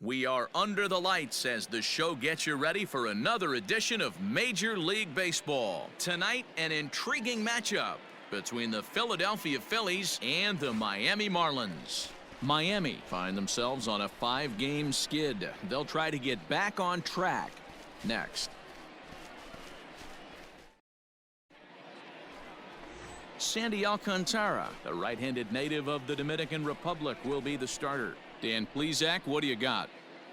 We are under the lights as the show gets you ready for another edition of Major League Baseball. Tonight, an intriguing matchup between the Philadelphia Phillies and the Miami Marlins. Miami find themselves on a 5-game skid. They'll try to get back on track next. Sandy Alcantara, the right-handed native of the Dominican Republic, will be the starter. Dan Plesac, what do you got?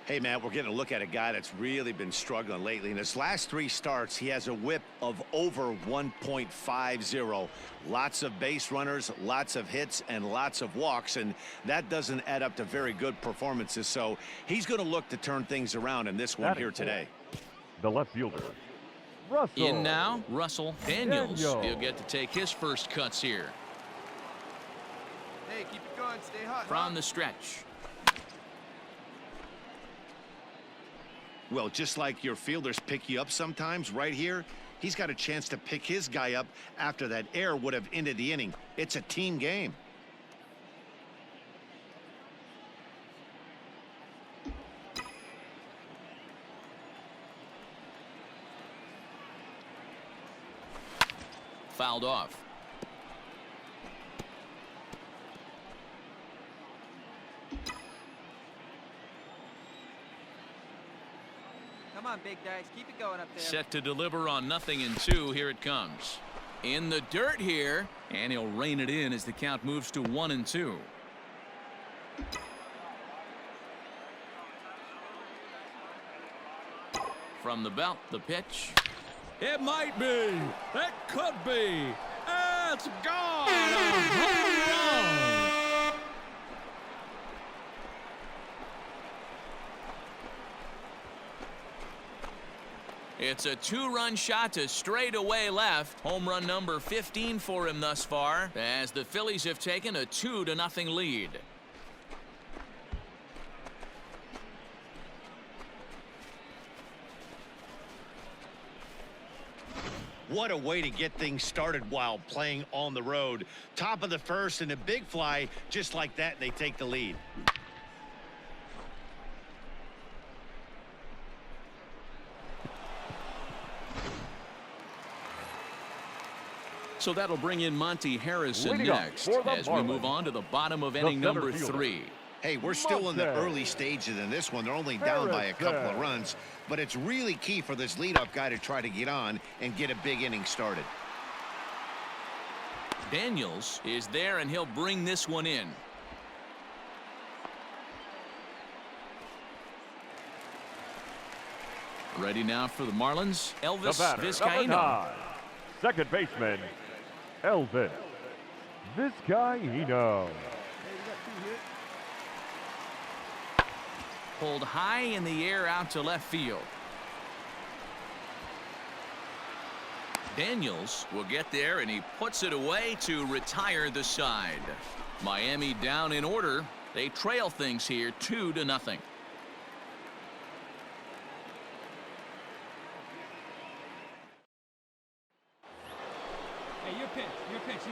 Hey, Matt, we're getting a look at a guy that's really been struggling lately. In his last 3 starts, he has a whip of over 1.50. Lots of base runners, lots of hits, and lots of walks, and that doesn't add up to very good performances. So he's going to look to turn things around in this one here today. The left fielder, Russell. In now, Russell Daniels. He'll get to take his first cuts here. Hey, keep it going. Stay hot. From the stretch. Well, just like your fielders pick you up sometimes, right here, he's got a chance to pick his guy up after that error would have ended the inning. It's a team game. Fouled off. Come on, big dice. Keep it going up there. Set to deliver on 0-2. Here it comes. In the dirt here, and he'll rein it in as the count moves to 1-2. From the belt, the pitch. It might be. It could be. It's gone. A home run. It's a 2-run shot to straightaway left. Home run number 15 for him thus far, as the Phillies have taken a 2-0 lead. What a way to get things started while playing on the road. Top of the first and a big fly, just like that, and they take the lead. So that'll bring in Monty Harrison Leading next as we move on to the bottom of inning number 3. Hey, we're still in the early stages in this one. They're only down by a couple of runs, but it's really key for this leadoff guy to try to get on and get a big inning started. Daniels is there, and he'll bring this one in. Ready now for the Marlins, Elvis Vizcaíno. Second baseman, Elvis Vizcaíno. Pulled high in the air out to left field. Daniels will get there, and he puts it away to retire the side. Miami down in order. They trail things here 2-0.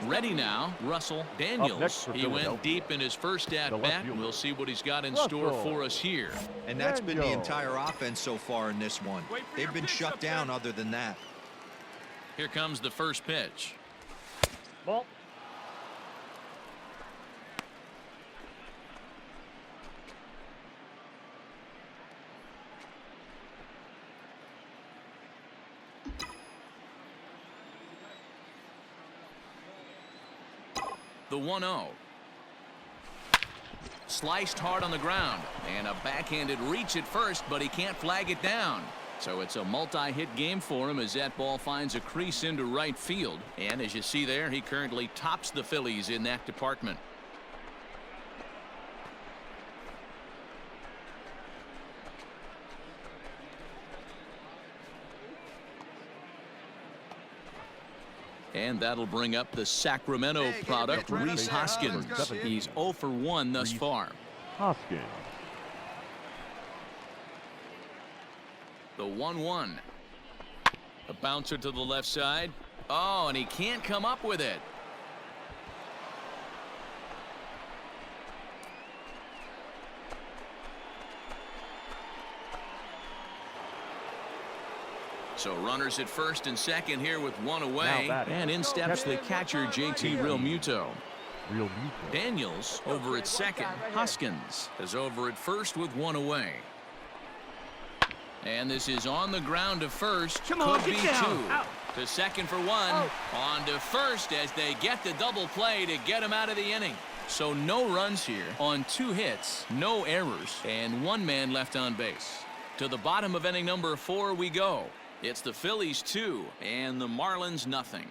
Ready now, Russell Daniels. He went deep in his first at-bat, and we'll see what he's got in store for us here. And that's been the entire offense so far in this one. They've been shut down other than that. Here comes the first pitch. Ball. The 1-0. Sliced hard on the ground, and a backhanded reach at first, but he can't flag it down. So it's a multi-hit game for him as that ball finds a crease into right field. And as you see there, he currently tops the Phillies in that department. And that'll bring up the Sacramento product, Rhys Hoskins. He's 0 for 1 thus far. Hoskins. The 1-1. A bouncer to the left side. Oh, and he can't come up with it. So runners at first and second here with one away. Now batting. And in steps the catcher, JT Realmuto. Real Muto. Daniels over at second. Hoskins is over at first with one away. And this is on the ground to first. Could be two. To second for one. On to first as they get the double play to get him out of the inning. So no runs here on 2 hits, no errors, and 1 man left on base. To the bottom of inning number 4 we go. It's the Phillies 2 and the Marlins nothing.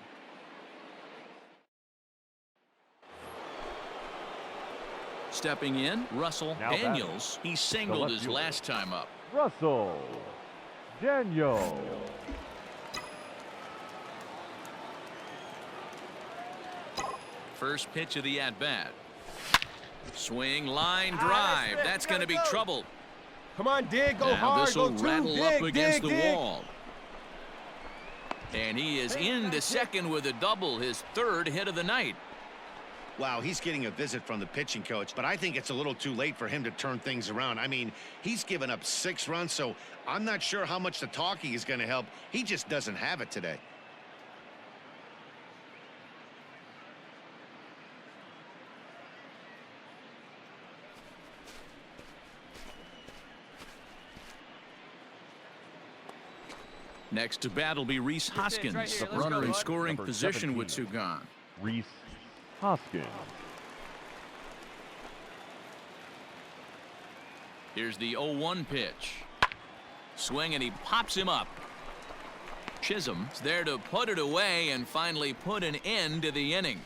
Stepping in, Russell Now Daniels. He singled left his fielder. last time up. Russell Daniel. First pitch of the at-bat. Swing, line, drive. That's going to be trouble. Come on, dig, go Now hard, this will go two, rattle dig, up against dig, the dig. wall. And he is into second with a double, his 3rd hit of the night. Wow, he's getting a visit from the pitching coach, but I think it's a little too late for him to turn things around. I mean, he's given up 6 runs, so I'm not sure how much the talking is going to help. He just doesn't have it today. Next to bat will be Rhys Hoskins, right here. the Let's runner go, in bud. scoring Number position with 2 17. gone. Rhys Hoskins. Here's the 0-1 pitch. Swing, and he pops him up. Chisholm's there to put it away and finally put an end to the inning.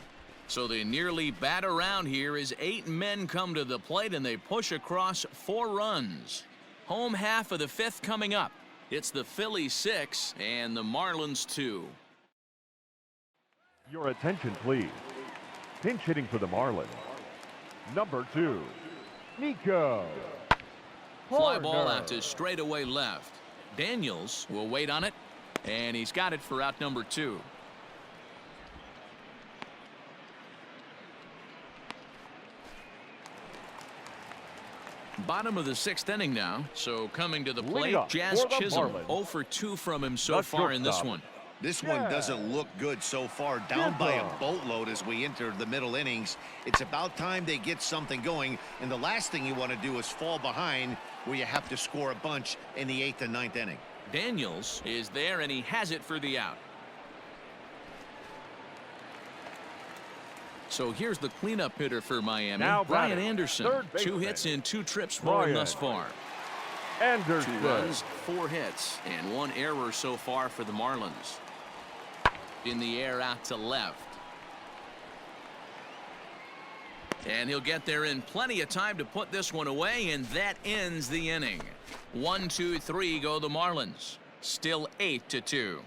So they nearly bat around here as 8 men come to the plate and they push across 4 runs. Home half of the 5th coming up. It's the Phillies 6 and the Marlins 2. Your attention, please. Pinch hitting for the Marlins. Number 2, Nico. Fly ball Horner. out to straightaway left. Daniels will wait on it, and he's got it for out number 2. Bottom of the 6th inning now, so coming to the plate, Leadoff Jazz for the Chisholm. Marlins. 0 for 2 from him so The far in this shortstop. one. This one doesn't look good so far, down by a boatload as we enter the middle innings. It's about time they get something going, and the last thing you want to do is fall behind where you have to score a bunch in the 8th and 9th inning. Daniels is there, and he has it for the out. So here's the cleanup hitter for Miami, Now Brian batting, Anderson. third 2 baseman. hits in 2 trips for him Brian thus far. 2 Anderson. runs, 4 hits, and 1 error so far for the Marlins. In the air out to left. And he'll get there in plenty of time to put this one away, and that ends the inning. 1, 2, 3 go the Marlins. Still 8-2.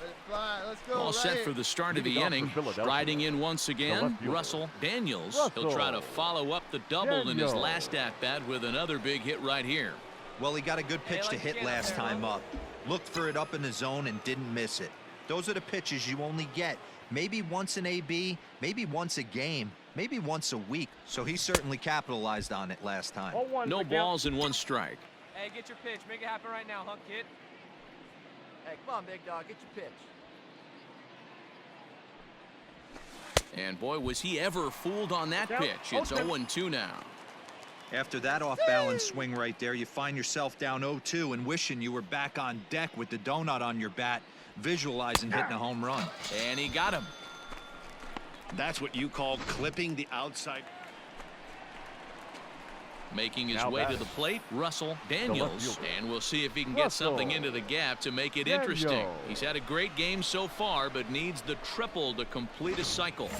Let it fly. Let's go. All right set here. for the start of the Leading off for inning. Philadelphia. Riding in once The again, left fielder. Russell Daniels. He'll Russell try to follow up the double in his Daniels. last at-bat with another big hit right here. Well, he got a good pitch Hey, to like hit you can last up there, time huh? up. Looked for it up in the zone and didn't miss it. Those are the pitches you only get maybe once in AB, maybe once a game, maybe once a week. So he certainly capitalized on it last time. 0-1 No to count. balls and 1 strike. Hey, get your pitch. Make it happen right now, hunk kid. Hey, come on, big dog. Get your pitch. And boy, was he ever fooled on that Count. pitch. It's Okay. 0-2 now. After that off-balance swing right there, you find yourself down 0-2 and wishing you were back on deck with the donut on your bat, visualizing hitting a home run. And he got him. That's what you call clipping the outside. Making his Now way to batting. the plate, Russell Daniels. fielder. And we'll see if he can get Russell something into the gap to make it interesting. Daniels. He's had a great game so far, but needs the triple to complete a cycle.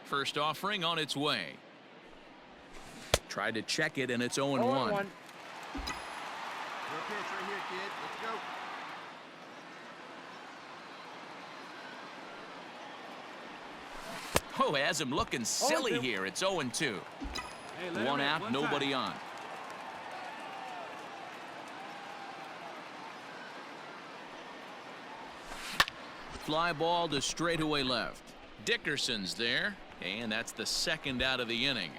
First offering on its way. Tried to check it, and it's 0-1. 0-1. Your pitch right here, kid. Let's go. Oh, has him looking silly 0-2. here. It's 0-2. One out, nobody on. Fly ball to straightaway left. Dickerson's there, and that's the second out of the inning.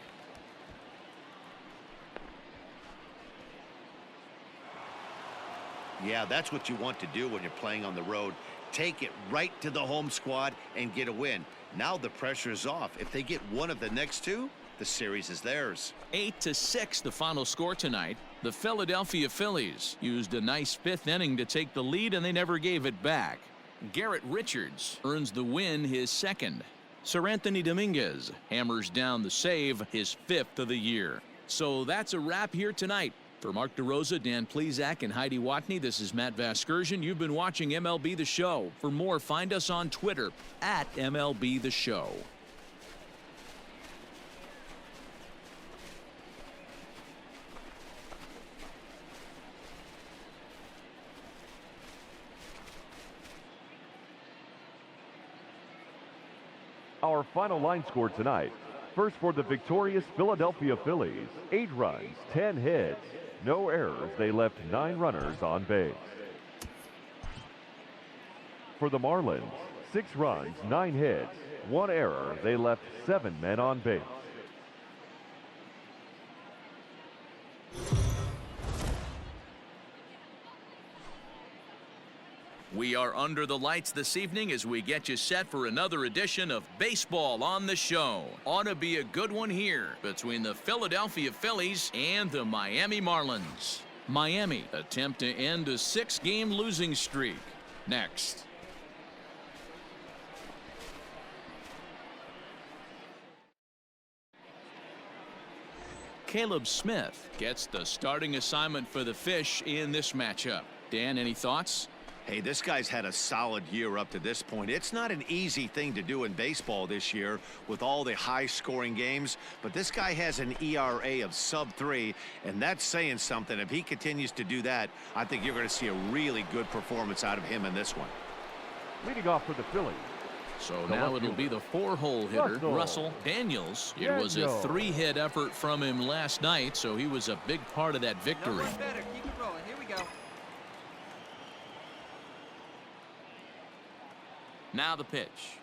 Yeah, that's what you want to do when you're playing on the road. Take it right to the home squad and get a win. Now the pressure is off. If they get one of the next two, the series is theirs. 8-6 the final score tonight. The Philadelphia Phillies used a nice fifth inning to take the lead, and they never gave it back. Garrett Richards earns the win, his second. Sir Anthony Dominguez hammers down the save, his fifth of the year. So that's a wrap here tonight. For Mark DeRosa, Dan Plesac, and Heidi Watney, this is Matt Vasgersian. You've been watching MLB The Show. For more, find us on Twitter at MLB The Show. Our final line score tonight. First for the victorious Philadelphia Phillies, 8 runs, 10 hits, no errors. They left 9 runners on base. For the Marlins, 6 runs, 9 hits, 1 error. They left 7 men on base. We are under the lights this evening as we get you set for another edition of Baseball on the Show. Ought to be a good one here between the Philadelphia Phillies and the Miami Marlins. Miami attempt to end a 6-game losing streak. Next. Caleb Smith gets the starting assignment for the Fish in this matchup. Dan, any thoughts? Hey, this guy's had a solid year up to this point. It's not an easy thing to do in baseball this year with all the high-scoring games, but this guy has an ERA of sub-3, and that's saying something. If he continues to do that, I think you're going to see a really good performance out of him in this one. Leading off for the Phillies. So now it'll be the 4-hole hitter, Russell Daniels. It was a 3-hit effort from him last night, so he was a big part of that victory. No one better. Keep it rolling. Here we go. Now the pitch.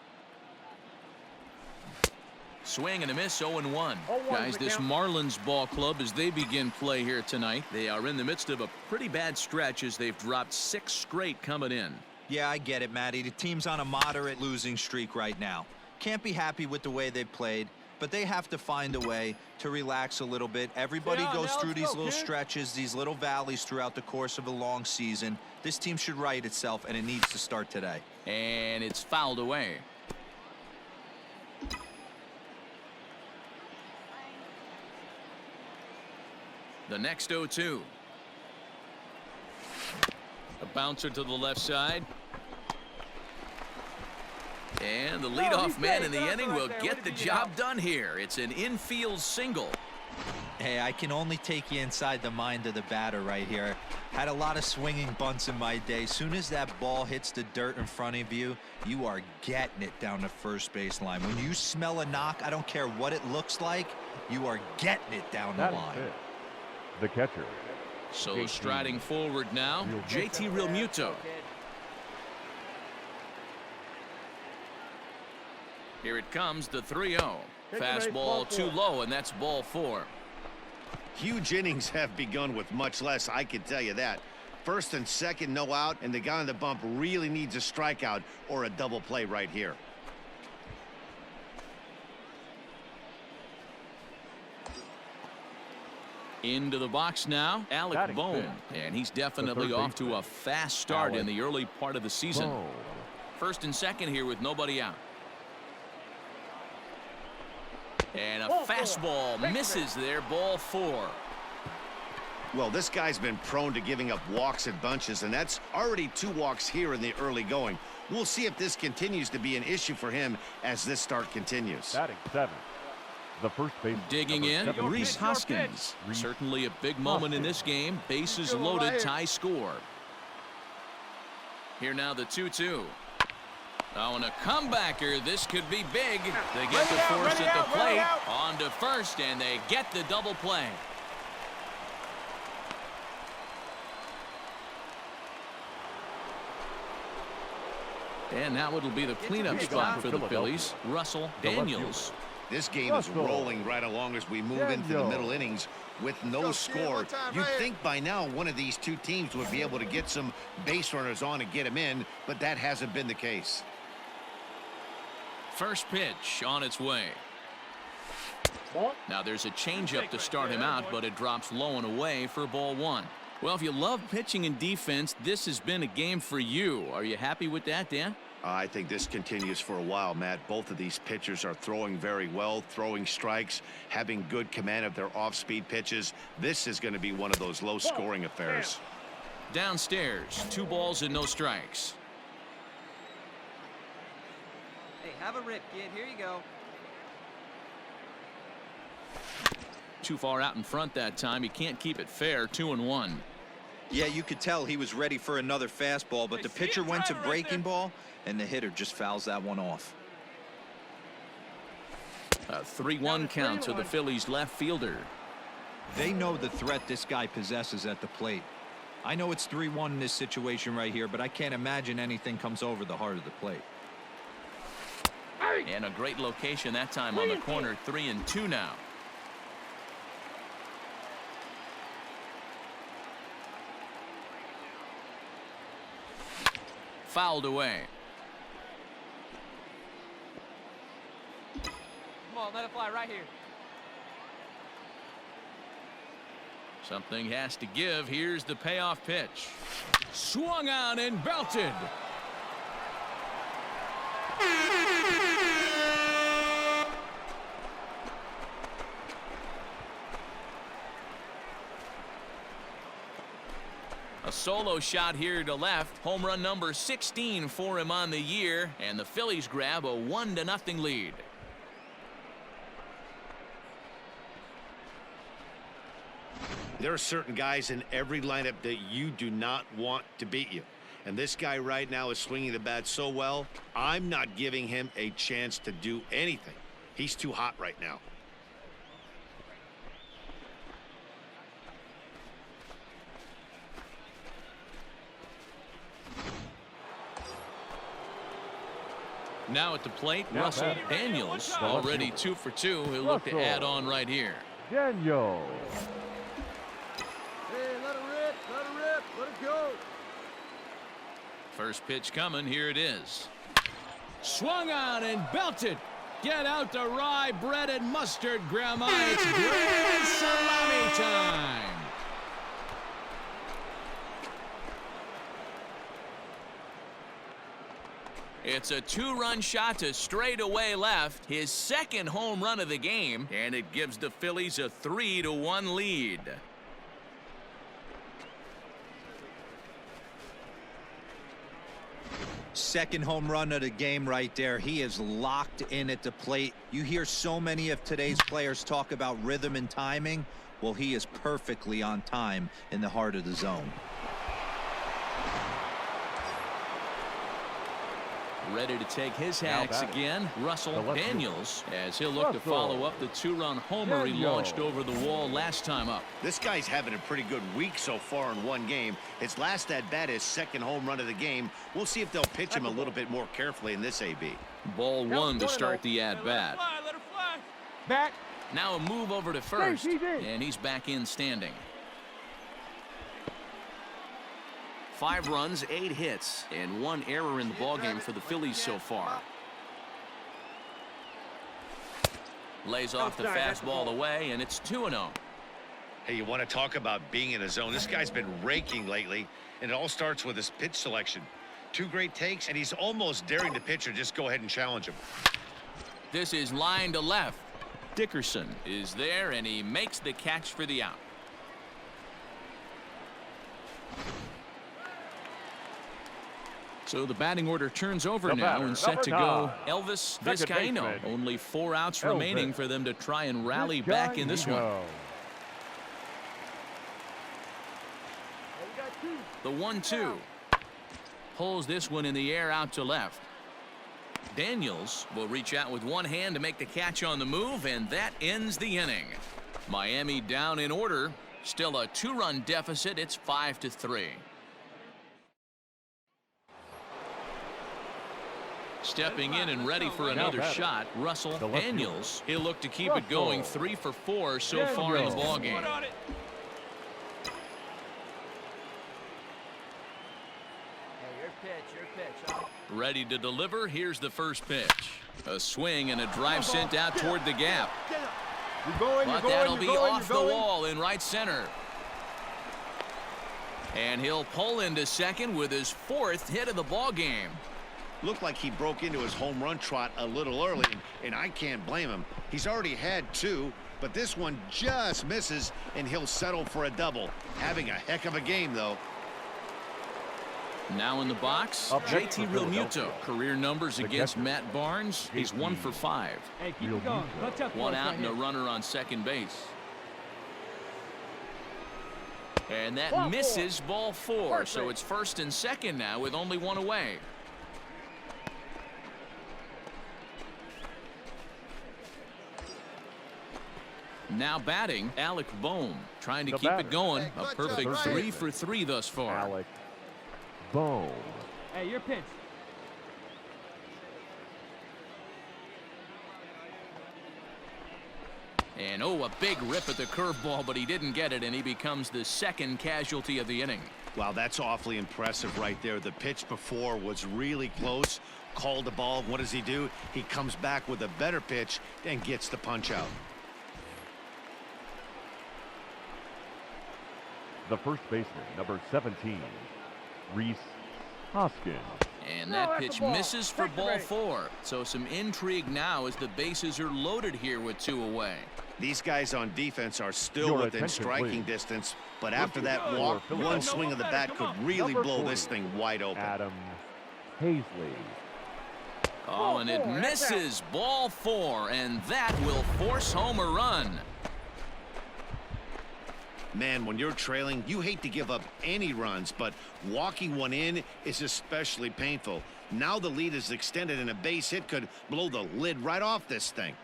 Swing and a miss, 0-1. Guys, this Marlins ball club, as they begin play here tonight, they are in the midst of a pretty bad stretch as they've dropped 6 straight coming in. Yeah, I get it, Matty. The team's on a moderate losing streak right now. Can't be happy with the way they played, but they have to find a way to relax a little bit. Everybody goes through these little stretches, these little valleys throughout the course of a long season. This team should right itself, and it needs to start today. And it's fouled away. The next 0-2. A bouncer to the left side. And the leadoff man in the inning will get the job done here. It's an infield single. Hey, I can only take you inside the mind of the batter right here. Had a lot of swinging bunts in my day. Soon as that ball hits the dirt in front of you, you are getting it down the first base line. When you smell a knock, I don't care what it looks like, you are getting it down the line. The catcher. So striding forward now, JT Realmuto. Here it comes, the 3-0. Fastball too low, and that's ball 4. Huge innings have begun with much less, I can tell you that. First and second, no out, and the guy on the bump really needs a strikeout or a double play right here. Into the box now, Alec Bohm, and he's definitely off to a fast start in the early part of the season. First and second here with nobody out. And a fastball misses there, ball 4. Well, this guy's been prone to giving up walks in bunches, and that's already 2 walks here in the early going. We'll see if this continues to be an issue for him as this start continues. Batting 7. The first base. Digging in, Rhys Hoskins. Certainly a big moment in this game. Bases loaded, tie score. Here now the 2-2. Oh, and a comebacker. This could be big. They get the force at the plate. On to first, and they get the double play. And now it'll be the cleanup spot for the Phillies. Russell Daniels. This game is rolling right along as we move into the middle innings with no score. You'd think by now one of these two teams would be able to get some base runners on and get them in, but that hasn't been the case. First pitch on its way. Now there's a changeup to start him out, but it drops low and away for ball one. Well, if you love pitching and defense, this has been a game for you. Are you happy with that, Dan? I think this continues for a while, Matt. Both of these pitchers are throwing very well, throwing strikes, having good command of their off-speed pitches. This is going to be one of those low-scoring affairs. Downstairs, 2 balls and no strikes. Hey, have a rip, kid. Here you go. Too far out in front that time. He can't keep it fair. 2-1. Yeah, you could tell he was ready for another fastball, but the pitcher went to breaking ball, and the hitter just fouls that one off. A 3-1 count to the Phillies left fielder. They know the threat this guy possesses at the plate. I know it's 3-1 in this situation right here, but I can't imagine anything comes over the heart of the plate. And a great location that time on the corner. 3-2 now. Fouled away. Come on, let it fly right here. Something has to give. Here's the payoff pitch. Swung on and belted. A solo shot here to left. Home run number 16 for him on the year, and the Phillies grab a 1-0 lead. There are certain guys in every lineup that you do not want to beat you. And this guy right now is swinging the bat so well, I'm not giving him a chance to do anything. He's too hot right now. Now at the plate, Russell Daniels, already 2 for 2. He'll look to add on right here. Daniels. Hey, let it rip, let it go. First pitch coming. Here it is. Swung on and belted. Get out the rye bread and mustard, Grandma. It's grand salami time. It's a 2-run shot to straightaway left, his second home run of the game, and it gives the Phillies a 3-1 lead. Second home run of the game right there. He is locked in at the plate. You hear so many of today's players talk about rhythm and timing. Well, he is perfectly on time in the heart of the zone. Ready to take his hacks again, Russell Daniels, as he'll look to follow up the 2-run homer he launched over the wall last time up. This guy's having a pretty good week so far in one game. His last at bat, his second home run of the game. We'll see if they'll pitch him a little bit more carefully in this AB. Ball 1 to start the at-bat. Let her fly. Back. Now a move over to first, and he's back in standing. 5 runs, 8 hits, and 1 error in the ballgame for the Phillies so far. Lays off the fastball away, and it's 2-0. Hey, you want to talk about being in a zone? This guy's been raking lately, and it all starts with his pitch selection. 2 great takes, and he's almost daring the pitcher just go ahead and challenge him. This is line to left. Dickerson is there, and he makes the catch for the out. So the batting order turns over now and set to go. Elvis Vizcaino. Only 4 outs remaining for them to try and rally back in this one. The 1-2. Pulls this one in the air out to left. Daniels will reach out with one hand to make the catch on the move, and that ends the inning. Miami down in order. Still a 2-run deficit. It's 5-3. Stepping in and ready for another shot, Russell Daniels. He'll look to keep it going 3 for 4 so far in the ballgame. Your pitch, huh? Ready to deliver. Here's the first pitch. A swing and a drive sent out toward the gap. But that'll be off the wall in right center. And he'll pull into second with his 4th hit of the ball game. Looked like he broke into his home run trot a little early, and I can't blame him. He's already had 2, but this one just misses, and he'll settle for a double. Having a heck of a game, though. Now in the box, JT Realmuto. Career numbers against Matt Barnes. He's 1 for 5. Hey, keep it going. One out and a runner on second base. And that misses ball 4. So it's first and second now with only 1 away. Now batting, Alec Bohm. Trying to keep it going. A perfect 3 for 3 thus far. Alec Bohm. Hey, your pitch. And a big rip at the curveball, but he didn't get it, and he becomes the second casualty of the inning. Wow, that's awfully impressive right there. The pitch before was really close. Called the ball. What does he do? He comes back with a better pitch and gets the punch out. The first baseman, number 17, Reese Hoskins. And that pitch misses for ball 4. So some intrigue now as the bases are loaded here with 2 away. These guys on defense are still within striking distance, but after that walk, one swing of the bat could really blow this thing wide open. Adam Hazley. Oh, and it misses ball 4, and that will force home a run. Man, when you're trailing, you hate to give up any runs, but walking one in is especially painful. Now the lead is extended, and a base hit could blow the lid right off this thing.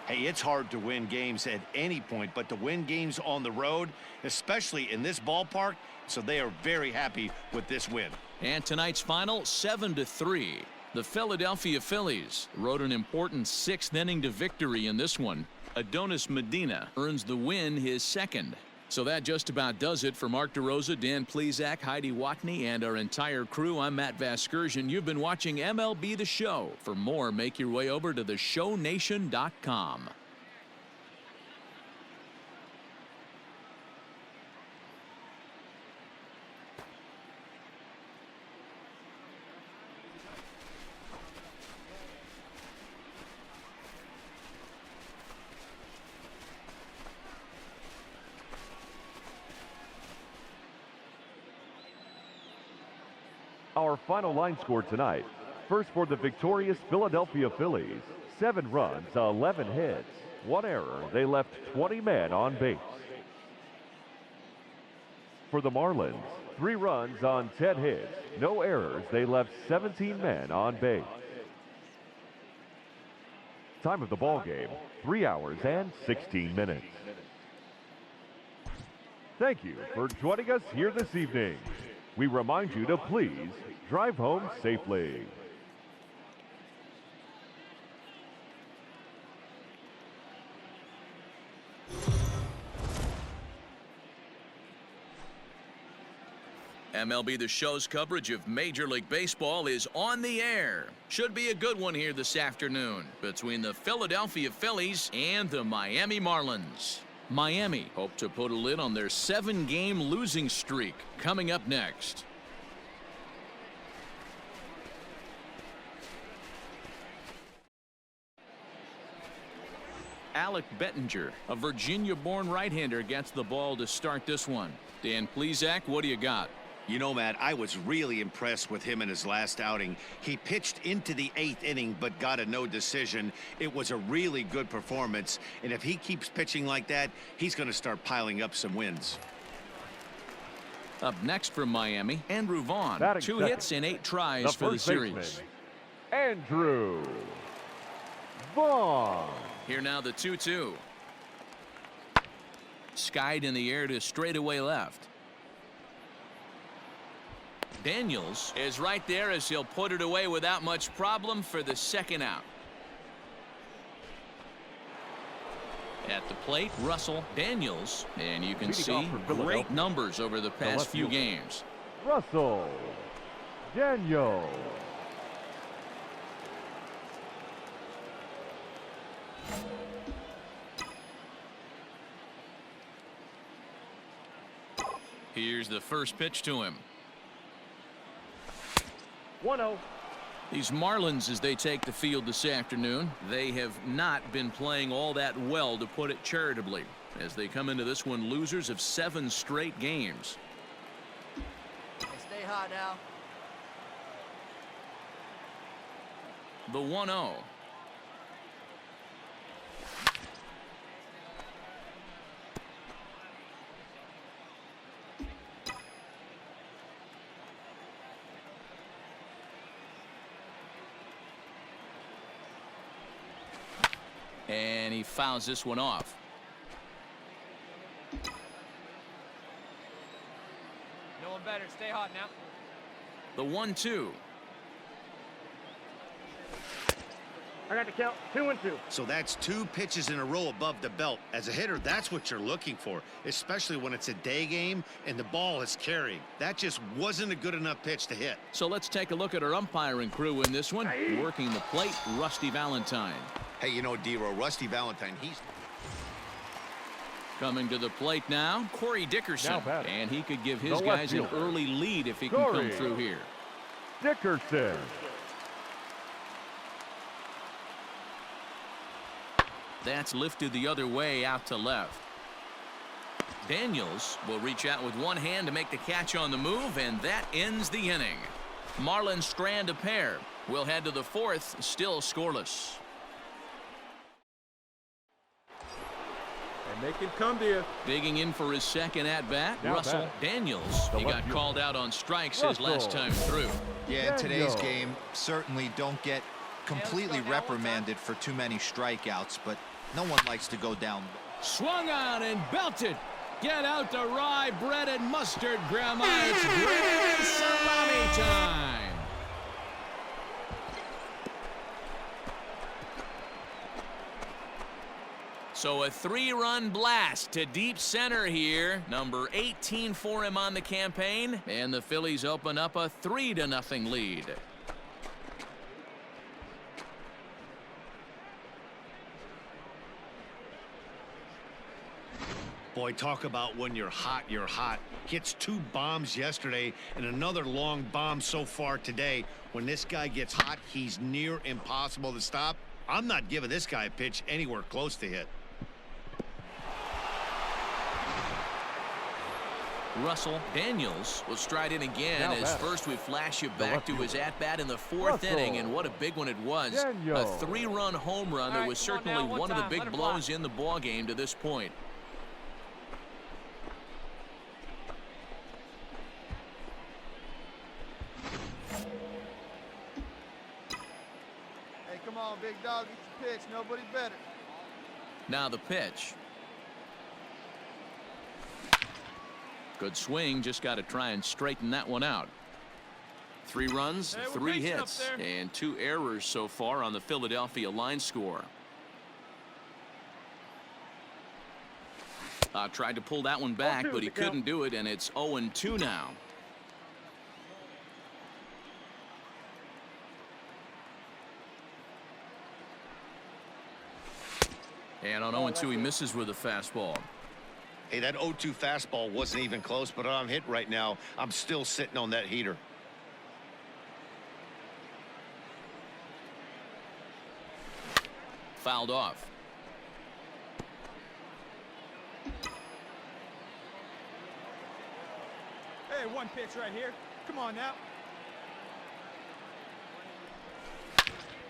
Hey, it's hard to win games at any point, but to win games on the road, especially in this ballpark, so they are very happy with this win. And tonight's final, 7-3. The Philadelphia Phillies rode an important 6th inning to victory in this one. Adonis Medina earns the win, his 2nd. So that just about does it for Mark DeRosa, Dan Plesac, Heidi Watney, and our entire crew. I'm Matt Vasgersian. You've been watching MLB The Show. For more, make your way over to theshownation.com. Our final line score tonight. First for the victorious Philadelphia Phillies, 7 runs, 11 hits, 1 error. They left 20 men on base. For the Marlins, 3 runs on 10 hits, no errors. They left 17 men on base. Time of the ball game, 3 hours and 16 minutes. Thank you for joining us here this evening. We remind you to please drive home safely. MLB The Show's coverage of Major League Baseball is on the air. Should be a good one here this afternoon between the Philadelphia Phillies and the Miami Marlins. Miami hope to put a lid on their 7-game losing streak. Coming up next. Alec Bettinger, a Virginia-born right-hander, gets the ball to start this one. Dan Plesac, what do you got? You know, Matt, I was really impressed with him in his last outing. He pitched into the 8th inning but got a no decision. It was a really good performance, and if he keeps pitching like that, he's going to start piling up some wins. Up next from Miami, Andrew Vaughn. Batting 2 second. hits and 8 tries for the series. Andrew Vaughn. Here now the 2-2. Skied in the air to straightaway left. Daniels is right there as he'll put it away without much problem for the second out. At the plate, Russell Daniels, and you can see great numbers over the past few games. Russell Daniels. Here's the first pitch to him. 1-0. These Marlins, as they take the field this afternoon, they have not been playing all that well, to put it charitably, as they come into this one losers of 7 straight games. Hey, stay hot now. The 1-0. And he fouls this one off. No one better. Stay hot now. The 1-2. I got the count. 2-2. So that's 2 pitches in a row above the belt. As a hitter, that's what you're looking for, especially when it's a day game and the ball is carrying. That just wasn't a good enough pitch to hit. So let's take a look at our umpiring crew in this one. Working the plate, Rusty Valentine. Hey, you know, D-Row, Rusty Valentine, he's coming to the plate now, Corey Dickerson, and he could give his The guys an left fielder. early lead if he can come through here. Dickerson. That's lifted the other way out to left. Daniels will reach out with one hand to make the catch on the move, and that ends the inning. Marlins strand a pair. We'll head to the 4th, still scoreless. And they can come to you. Digging in for his second at-bat, Now Russell bat. Daniels. He got called out on strikes his last time through. Yeah, in today's Daniels. game, certainly don't get completely reprimanded for too many strikeouts, but no one likes to go down. Swung on and belted. Get out the rye bread and mustard, Grandma. It's grand salami time. So a 3-run blast to deep center here. Number 18 for him on the campaign. And the Phillies open up a 3-0 lead. Boy, talk about when you're hot, you're hot. Hits 2 bombs yesterday and another long bomb so far today. When this guy gets hot, he's near impossible to stop. I'm not giving this guy a pitch anywhere close to hit. Russell Daniels will stride in again Now as back. first we flash you The back left to his fielder. at-bat in the 4th Russell inning, and what a big one it was. Daniels. A 3-run home run All that right, was come on certainly now, one one of the time, big let it blows fly. in the ball game to this point. Hey, come on, big dog. Get your pitch. Nobody better. Now the pitch. Good swing, just got to try and straighten that one out. 3 runs, Hey, we're 3 pacing up hits, there. and 2 errors so far on the Philadelphia line score. Tried to pull that one back, but he couldn't do it, and it's 0-2 now. And on 0-2, he misses with a fastball. Hey, that 0-2 fastball wasn't even close, but I'm hit right now. I'm still sitting on that heater. Fouled off. Hey, one pitch right here. Come on now.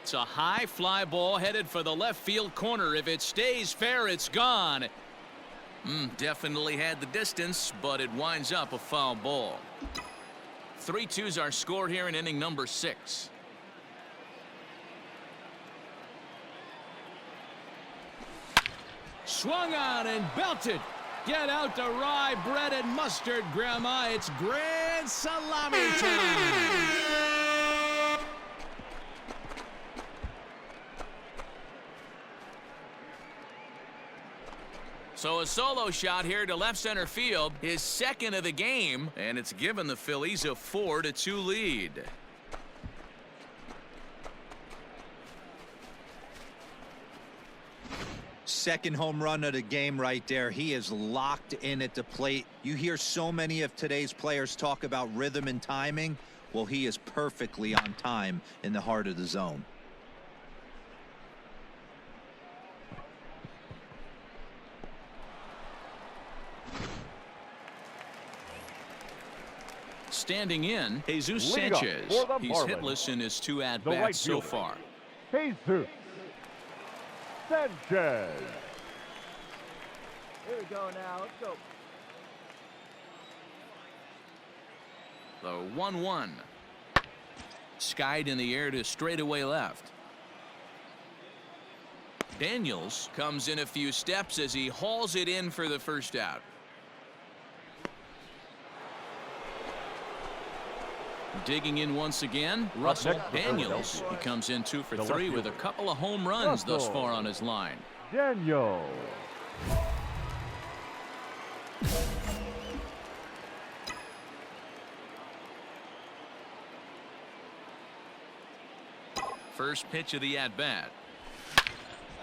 It's a high fly ball headed for the left field corner. If it stays fair, it's gone. Definitely had the distance, but it winds up a foul ball. 3-2's our score here in inning number 6. Swung on and belted. Get out the rye bread and mustard, Grandma. It's grand it's salami time. So a solo shot here to left center field, his second of the game, and it's given the Phillies a 4-2 lead. Second home run of the game right there. He is locked in at the plate. You hear so many of today's players talk about rhythm and timing. Well, he is perfectly on time in the heart of the zone. Standing in, Jesus Lead off Sanchez. for the He's Marlins, hitless in his 2 the at-bats right so fielder, far. Jesus Sanchez. Here we go now. Let's go. The 1-1. Skied in the air to straightaway left. Daniels comes in a few steps as he hauls it in for the first out. Digging in once again, Russell Daniels. He comes in 2 for 3 with a couple of home runs thus far on his line. Daniel. First pitch of the at-bat.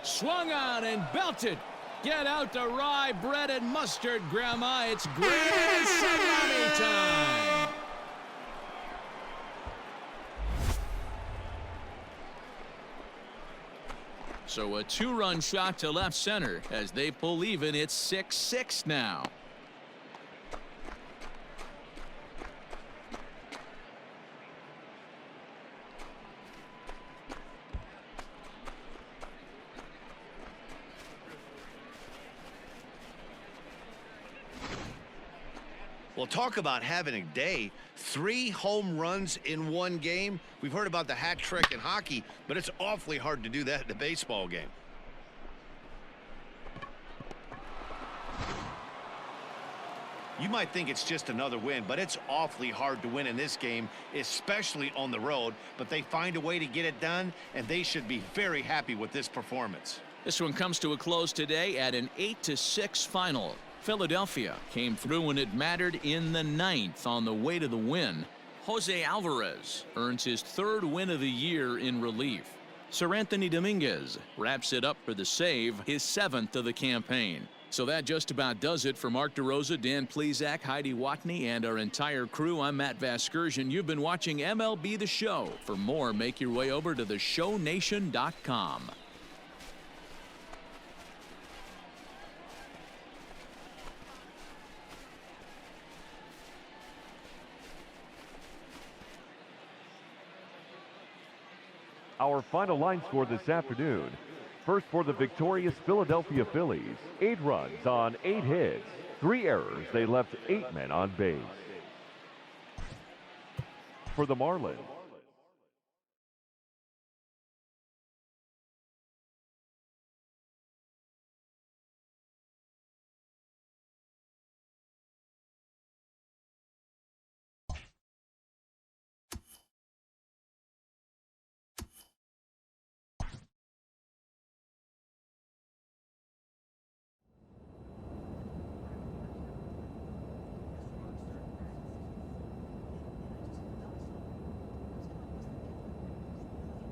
Swung on and belted. Get out the rye bread and mustard, Grandma. It's grand salami time. So a 2-run shot to left center as they pull even. It's 6-6 now. Well, talk about having a day. 3 home runs in one game. We've heard about the hat trick in hockey, but it's awfully hard to do that in a baseball game. You might think it's just another win, but it's awfully hard to win in this game, especially on the road. But they find a way to get it done, and they should be very happy with this performance. This one comes to a close today at an 8-6 final. Philadelphia came through when it mattered in the 9th on the way to the win. Jose Alvarez earns his 3rd win of the year in relief. Sir Anthony Dominguez wraps it up for the save, his 7th of the campaign. So that just about does it for Mark DeRosa, Dan Plesac, Heidi Watney, and our entire crew. I'm Matt Vasgersian. You've been watching MLB The Show. For more, make your way over to theshownation.com. Our final line score this afternoon. First for the victorious Philadelphia Phillies, 8 runs on 8 hits, 3 errors. They left 8 men on base. For the Marlins,